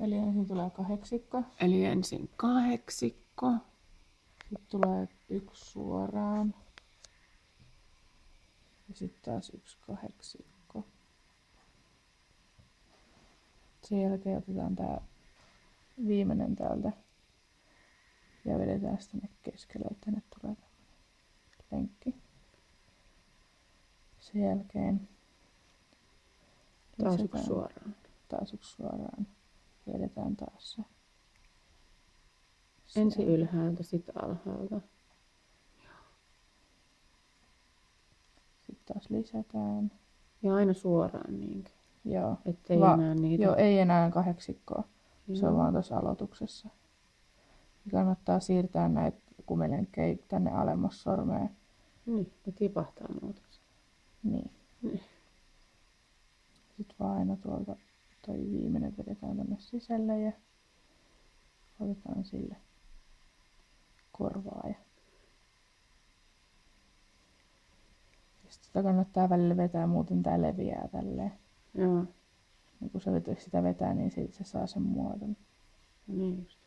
Eli ensin tulee kahdeksikko. Eli ensin kahdeksikko. Sitten tulee 1 suoraan. Ja sitten taas 1 kahdeksikko. Sen jälkeen otetaan tää viimeinen täältä. Ja vedetään sitä tänne keskelle, että tänne tulee tämmönen lenkki. Sen jälkeen Taas 1 suoraan. Taas 1 suoraan. Ja vedetään taas se. Ensin ylhäältä, sitten alhaalta. Sitten taas lisätään. Ja aina suoraan niinkö? Joo. Ettei enää niitä. Joo, ei enää kahdeksikkoa. Se on Joo. vaan tuossa aloituksessa. Ja kannattaa siirtää näitä kumilenkkejä tänne alemmas sormeen. Niin, ne tipahtaa muuten. Niin. Niin. Sitten vaan aina tuolta toi viimeinen vedetään tänne sisälle ja otetaan sille korvaa. Ja sitä kannattaa välillä vetää, muuten tää leviää tälleen. Joo. Ja kun sitä vetää, niin siitä se saa sen muodon. Niin just.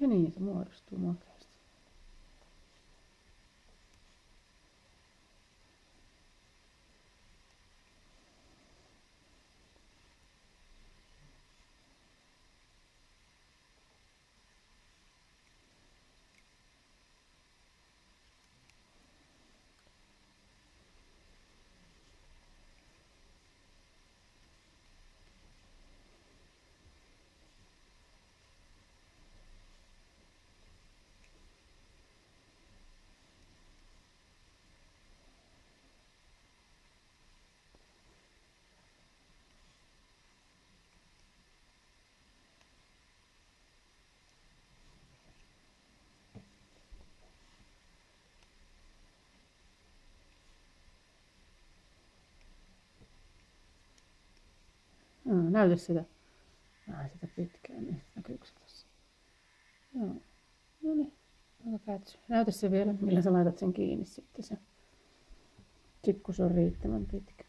Ja niin se muodostuu makeasti. Näytä sitä. Sitä pitkään, niin näkyykö se tässä? Joo. No niin. Näytä se vielä, millä sä laitat sen kiinni sitten se. Sitten kun se on riittävän pitkä.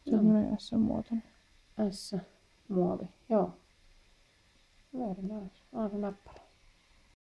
Semmoinen S-muotoinen. S-muovi, joo. Very nice. On se näppärä.